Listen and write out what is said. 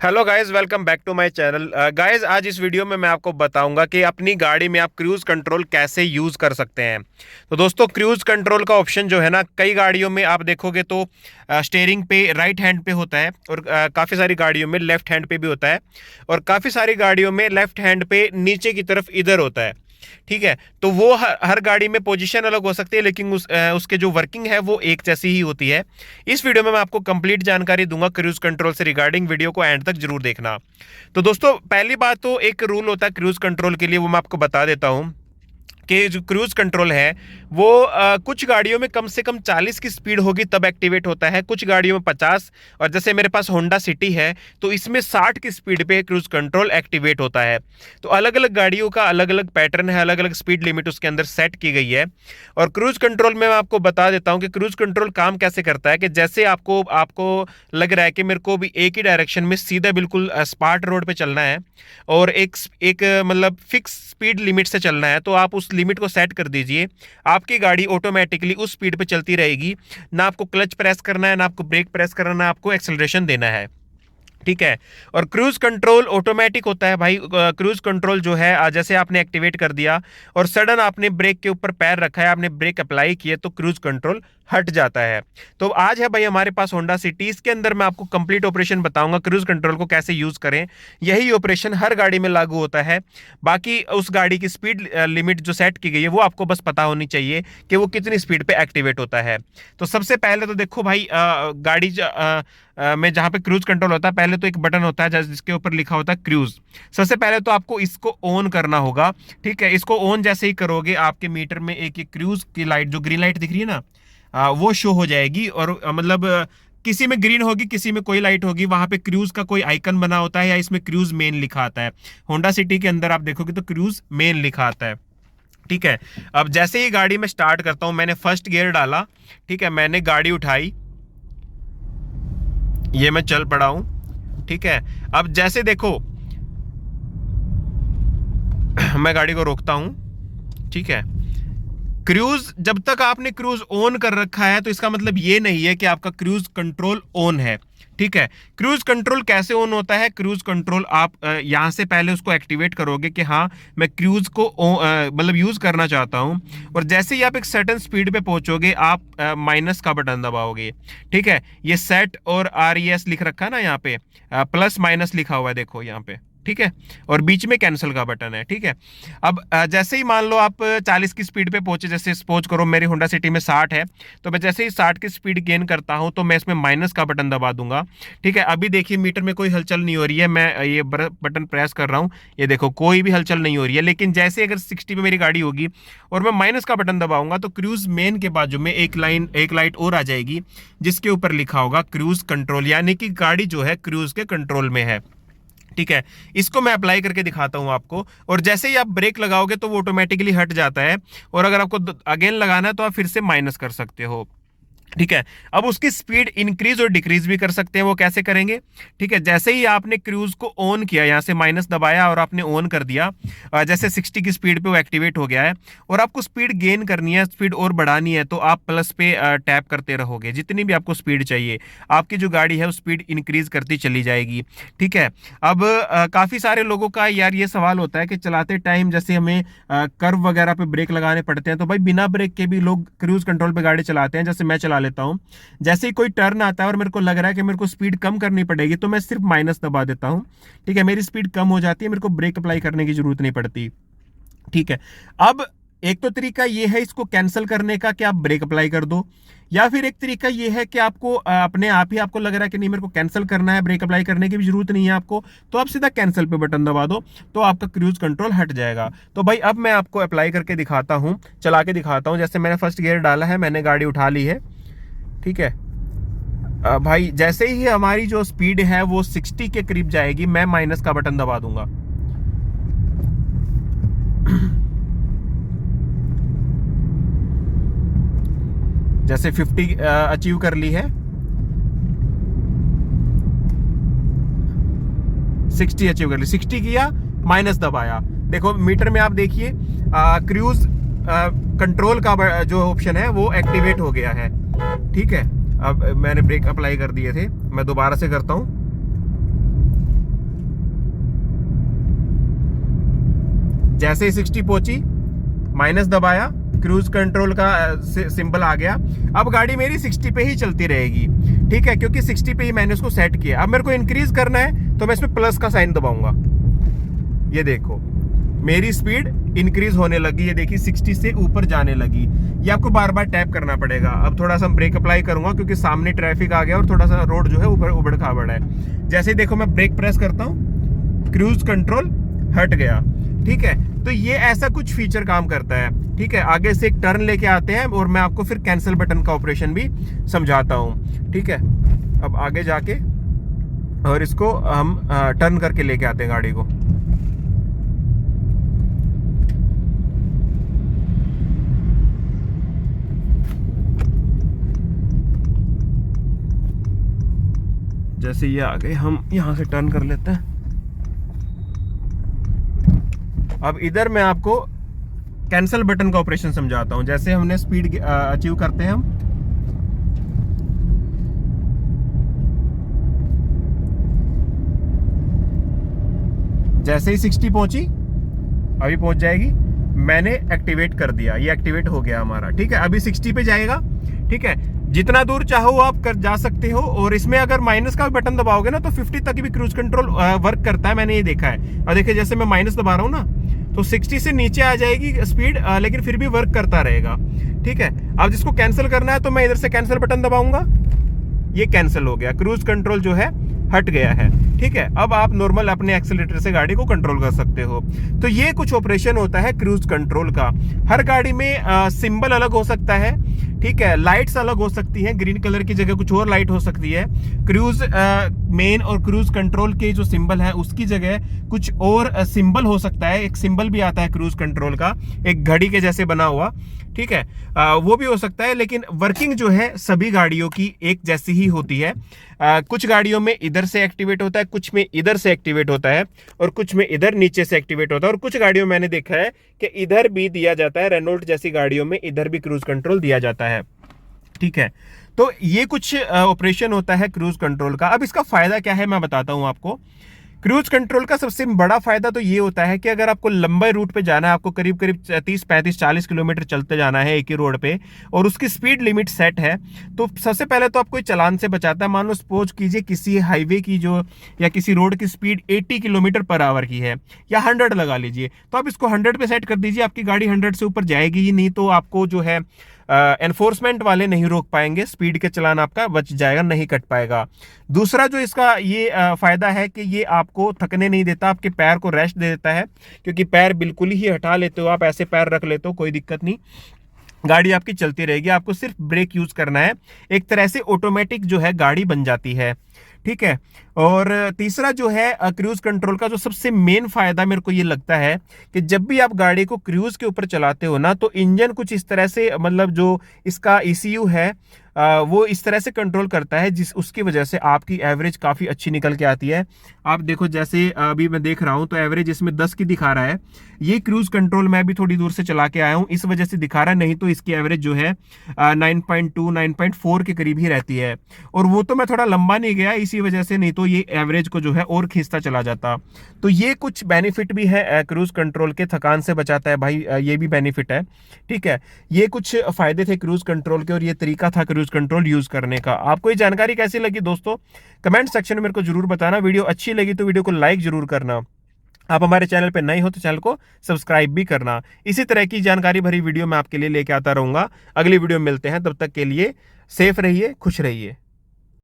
Hello guys, welcome back to my channel. Guys, आज इस video में मैं आपको बताऊंगा कि अपनी गाड़ी में आप क्रूज़ कंट्रोल कैसे यूज़ कर सकते हैं। तो दोस्तों, क्रूज़ कंट्रोल का ऑप्शन जो है ना, कई गाड़ियों में आप देखोगे तो स्टीयरिंग पे राइट हैंड पे होता है और काफ़ी सारी गाड़ियों में लेफ्ट हैंड पे भी होता है और काफ़ी सारी गाड़ियों में लेफ्ट हैंड पे नीचे की तरफ इधर होता है। ठीक है, तो वो हर गाड़ी में पोजीशन अलग हो सकती है, लेकिन उसके जो वर्किंग है वो एक जैसी ही होती है। इस वीडियो में मैं आपको कंप्लीट जानकारी दूंगा क्रूज कंट्रोल से रिगार्डिंग। वीडियो को एंड तक जरूर देखना। तो दोस्तों, पहली बात तो एक रूल होता है क्रूज कंट्रोल के लिए, वो मैं आपको बता देता हूं कि जो क्रूज कंट्रोल है वो कुछ गाड़ियों में कम से कम 40 की स्पीड होगी तब एक्टिवेट होता है, कुछ गाड़ियों में 50। और जैसे मेरे पास होंडा सिटी है तो इसमें 60 की स्पीड पे क्रूज कंट्रोल एक्टिवेट होता है। तो अलग अलग गाड़ियों का अलग अलग पैटर्न है, अलग अलग स्पीड लिमिट उसके अंदर सेट की गई है। और क्रूज कंट्रोल में मैं आपको बता देता हूं कि क्रूज कंट्रोल काम कैसे करता है कि जैसे आपको आपको लग रहा है कि मेरे को भी एक ही डायरेक्शन में सीधा बिल्कुल स्पार्ट रोड पे चलना है और एक एक मतलब फिक्स स्पीड लिमिट से चलना है, तो आप उस लिमिट को सेट कर दीजिए। आपकी गाड़ी ऑटोमेटिकली उस स्पीड पे चलती रहेगी। ना आपको क्लच प्रेस करना है, ना आपको ब्रेक प्रेस करना है, ना आपको एक्सेलरेशन देना है। ठीक है। और क्रूज कंट्रोल ऑटोमेटिक होता है भाई। क्रूज कंट्रोल जो है जैसे आपने एक्टिवेट कर दिया और सडन आपने ब्रेक के ऊपर पैर रखा है, आपने ब्रेक अप्लाई किए तो क्रूज कंट्रोल हट जाता है। तो आज है भाई हमारे पास होंडा सिटी, इसके अंदर मैं आपको कंप्लीट ऑपरेशन बताऊंगा क्रूज कंट्रोल को कैसे यूज करें। यही ऑपरेशन हर गाड़ी में लागू होता है। बाकी उस गाड़ी की स्पीड लिमिट जो सेट की गई है वो आपको बस पता होनी चाहिए कि वो कितनी स्पीड पे एक्टिवेट होता है। तो सबसे पहले तो देखो भाई, गाड़ी में जहां पे क्रूज कंट्रोल होता है, पहले तो एक बटन होता है जिसके ऊपर लिखा होता है क्रूज। सबसे पहले तो आपको इसको ऑन करना होगा। ठीक है, इसको ऑन जैसे ही करोगे आपके मीटर में एक क्रूज की लाइट, जो ग्रीन लाइट दिख रही है ना, वो शो हो जाएगी। और मतलब किसी में ग्रीन होगी, किसी में कोई लाइट होगी, वहां पे क्रूज का कोई आइकन बना होता है या इसमें क्रूज मेन लिखा आता है। होंडा सिटी के अंदर आप देखोगे तो क्रूज मेन लिखा आता है। ठीक है। अब जैसे ही गाड़ी में स्टार्ट करता हूं, मैंने फर्स्ट गियर डाला। ठीक है, मैंने गाड़ी उठाई, ये मैं चल पड़ा हूं। ठीक है। अब जैसे देखो मैं गाड़ी को रोकता हूं। ठीक है। क्रूज, जब तक आपने क्रूज ऑन कर रखा है तो इसका मतलब ये नहीं है कि आपका क्रूज कंट्रोल ऑन है। ठीक है। क्रूज कंट्रोल कैसे ऑन होता है? क्रूज कंट्रोल आप यहां से पहले उसको एक्टिवेट करोगे कि हाँ, मैं क्रूज को मतलब यूज करना चाहता हूं। और जैसे ही आप एक सर्टेन स्पीड पे पहुंचोगे आप माइनस का बटन दबाओगे। ठीक है। ये सेट और RES लिख रखा है ना, यहाँ पे प्लस माइनस लिखा हुआ है, देखो यहाँ पे। ठीक है। और बीच में कैंसिल का बटन है। ठीक है। अब जैसे ही मान लो आप 40 की स्पीड पे पहुंचे, जैसे सपोज करो मेरी होंडा सिटी में 60 है, तो मैं जैसे ही 60 की स्पीड गेन करता हूं तो मैं इसमें माइनस का बटन दबा दूंगा। ठीक है। अभी देखिए मीटर में कोई हलचल नहीं हो रही है, मैं ये बटन प्रेस कर रहा हूं, ये देखो कोई भी हलचल नहीं हो रही है। लेकिन जैसे अगर 60 पे मेरी गाड़ी होगी और मैं माइनस का बटन दबाऊंगा तो क्रूज मेन के बाजू में एक लाइट और आ जाएगी जिसके ऊपर लिखा होगा क्रूज कंट्रोल, यानी कि गाड़ी जो है क्रूज के कंट्रोल में है। ठीक है। इसको मैं अप्लाई करके दिखाता हूं आपको। और जैसे ही आप ब्रेक लगाओगे तो वो ऑटोमेटिकली हट जाता है। और अगर आपको अगेन लगाना है तो आप फिर से माइनस कर सकते हो। ठीक है। अब उसकी स्पीड इंक्रीज और डिक्रीज भी कर सकते हैं। वो कैसे करेंगे? ठीक है, जैसे ही आपने क्रूज को ऑन किया, यहां से माइनस दबाया और आपने ऑन कर दिया, जैसे 60 की स्पीड पे वो एक्टिवेट हो गया है और आपको स्पीड गेन करनी है, स्पीड और बढ़ानी है, तो आप प्लस पे टैप करते रहोगे। जितनी भी आपको स्पीड चाहिए, आपकी जो गाड़ी है वो स्पीड इंक्रीज करती चली जाएगी। ठीक है। अब काफी सारे लोगों का यार ये सवाल होता है कि चलाते टाइम जैसे हमें कर्व वगैरह पे ब्रेक लगाने पड़ते हैं, तो भाई बिना ब्रेक के भी लोग क्रूज कंट्रोल पे गाड़ी चलाते हैं। जैसे मैं चला लेता हूं, जैसे ही कोई टर्न आता है और मेरे को लग रहा है कि मेरे को स्पीड कम करनी पड़ेगी तो मैं सिर्फ माइनस दबा देता हूं। ठीक है, मेरी स्पीड कम हो जाती है, मेरे को ब्रेक अप्लाई करने की जरूरत नहीं पड़ती। ठीक है। अब एक तो तरीका ये है इसको कैंसिल करने का कि आप ब्रेक अप्लाई कर दो, या फिर एक तरीका ये है कि आपको अपने आप ही आपको लग रहा है कि नहीं मेरे को कैंसिल करना है, ब्रेक अप्लाई करने की भी जरूरत नहीं है आपको, तो आप सीधा कैंसिल पे बटन दबा दो तो आपका क्रूज कंट्रोल हट जाएगा। तो भाई अब मैं आपको अप्लाई करके दिखाता हूं, चला के दिखाता हूं। जैसे मैंने फर्स्ट गियर डाला है, मैंने गाड़ी उठा ली है। ठीक है। भाई जैसे ही हमारी जो स्पीड है वो 60 के करीब जाएगी, मैं माइनस का बटन दबा दूंगा। जैसे 50 अचीव कर ली है, 60 अचीव कर ली, 60 किया, माइनस दबाया, देखो मीटर में आप देखिए क्रूज कंट्रोल का जो ऑप्शन है वो एक्टिवेट हो गया है। ठीक है। अब मैंने ब्रेक अप्लाई कर दिए थे, मैं दोबारा से करता हूं। जैसे ही 60 पहुंची, माइनस दबाया, क्रूज कंट्रोल का सिंबल आ गया। अब गाड़ी मेरी 60 पे ही चलती रहेगी, ठीक है, क्योंकि 60 पे ही मैंने उसको सेट किया। अब मेरे को इंक्रीज करना है तो मैं इसमें प्लस का साइन दबाऊंगा। ये देखो मेरी स्पीड इंक्रीज होने लगी, ये देखिए 60 से ऊपर जाने लगी। ये आपको बार बार टैप करना पड़ेगा। अब थोड़ा सा ब्रेक अप्लाई करूंगा क्योंकि सामने ट्रैफिक आ गया और थोड़ा सा रोड जो है ऊपर उबड़ खाबड़ है। जैसे ही देखो मैं ब्रेक प्रेस करता हूँ, क्रूज कंट्रोल हट गया, ठीक है। तो ये ऐसा कुछ फीचर काम करता है, ठीक है। आगे से एक टर्न लेके आते हैं और मैं आपको फिर कैंसिल बटन का ऑपरेशन भी समझाता हूँ, ठीक है। अब आगे जाके और इसको हम टर्न करके लेके आते हैं गाड़ी को। जैसे ये आ गए, हम यहां से टर्न कर लेते हैं। अब इधर मैं आपको कैंसिल बटन का ऑपरेशन समझाता हूं। जैसे हमने स्पीड अचीव करते हैं हम, जैसे ही 60 पहुंची, अभी पहुंच जाएगी, मैंने एक्टिवेट कर दिया, ये एक्टिवेट हो गया हमारा, ठीक है। अभी 60 पे जाएगा, ठीक है। जितना दूर चाहो आप कर जा सकते हो। और इसमें अगर माइनस का बटन दबाओगे ना तो 50 तक भी क्रूज कंट्रोल वर्क करता है, मैंने ये देखा है। और देखिए जैसे मैं माइनस दबा रहा हूँ ना तो 60 से नीचे आ जाएगी स्पीड, लेकिन फिर भी वर्क करता रहेगा, ठीक है। अब जिसको कैंसिल करना है तो मैं इधर से कैंसिल बटन दबाऊंगा, ये कैंसिल हो गया, क्रूज कंट्रोल जो है हट गया है, ठीक है। अब आप नॉर्मल अपने एक्सीलरेटर से गाड़ी को कंट्रोल कर सकते हो। तो ये कुछ ऑपरेशन होता है क्रूज कंट्रोल का। हर गाड़ी में सिंबल अलग हो सकता है, ठीक है। लाइट्स अलग हो सकती हैं, ग्रीन कलर की जगह कुछ और लाइट हो सकती है। क्रूज मेन और क्रूज कंट्रोल के जो सिंबल है उसकी जगह कुछ और सिंबल हो सकता है। एक सिंबल भी आता है क्रूज कंट्रोल का, एक घड़ी के जैसे बना हुआ, ठीक है, वो भी हो सकता है। लेकिन वर्किंग जो है सभी गाड़ियों की एक जैसी ही होती है। कुछ गाड़ियों में इधर से एक्टिवेट होता है, कुछ में इधर से एक्टिवेट होता है, और कुछ में इधर नीचे से एक्टिवेट होता है। और कुछ गाड़ियों में मैंने देखा है कि इधर भी दिया जाता है, रेनॉल्ट जैसी गाड़ियों में इधर भी क्रूज कंट्रोल दिया जाता है, ठीक है। तो ये कुछ ऑपरेशन होता है क्रूज कंट्रोल का। अब इसका फायदा क्या है मैं बताता हूं आपको। क्रूज कंट्रोल का सबसे बड़ा फायदा तो ये होता है कि अगर आपको लंबे रूट पे जाना है, आपको करीब करीब 30 35 40 किलोमीटर चलते जाना है एक ही रोड पे, और उसकी स्पीड लिमिट सेट है, तो सबसे पहले तो आपको चालान से बचाता है। मान लो सपोज कीजिए किसी हाईवे की जो या किसी रोड की स्पीड 80 किलोमीटर पर आवर की है, या 100 लगा लीजिए, तो आप इसको 100 पे सेट कर दीजिए, आपकी गाड़ी 100 से ऊपर जाएगी ही नहीं। तो आपको जो है एनफोर्समेंट वाले नहीं रोक पाएंगे, स्पीड के चलान आपका बच जाएगा, नहीं कट पाएगा। दूसरा जो इसका ये फायदा है कि ये आपको थकने नहीं देता, आपके पैर को रेस्ट दे देता है, क्योंकि पैर बिल्कुल ही हटा लेते हो आप, ऐसे पैर रख लेते हो, कोई दिक्कत नहीं, गाड़ी आपकी चलती रहेगी। आपको सिर्फ ब्रेक यूज करना है, एक तरह से ऑटोमेटिक जो है गाड़ी बन जाती है, ठीक है। और तीसरा जो है क्रूज कंट्रोल का जो सबसे मेन फायदा मेरे को ये लगता है कि जब भी आप गाड़ी को क्रूज के ऊपर चलाते हो ना, तो इंजन कुछ इस तरह से, मतलब जो इसका ECU है वो इस तरह से कंट्रोल करता है, जिस उसकी वजह से आपकी एवरेज काफ़ी अच्छी निकल के आती है। आप देखो जैसे अभी मैं देख रहा हूं तो एवरेज इसमें 10 की दिखा रहा है। ये क्रूज कंट्रोल मैं भी थोड़ी दूर से चला के आया हूं, इस वजह से दिखा रहा है, नहीं तो इसकी एवरेज जो है 9.2 9.4 के करीब ही रहती है। और वो तो मैं थोड़ा लंबा नहीं गया इसी वजह से, नहीं तो ये एवरेज को जो है और खींचता चला जाता। तो ये कुछ बेनिफिट भी है क्रूज कंट्रोल के, थकान से बचाता है भाई, ये भी बेनिफिट है, ठीक है। ये कुछ फायदे थे क्रूज कंट्रोल के और ये तरीका था क्रूज कंट्रोल यूज करने का। आपको ये जानकारी कैसी लगी दोस्तों, कमेंट सेक्शन में मेरे को जरूर बताना। वीडियो अच्छी लगी तो वीडियो को लाइक जरूर करना। आप हमारे चैनल पे नए हो तो चैनल को सब्सक्राइब भी करना। इसी तरह की जानकारी भरी वीडियो मैं आपके लिए लेके आता रहूंगा। अगली वीडियो में मिलते हैं, तब तक के लिए सेफ रहिए, खुश रहिए।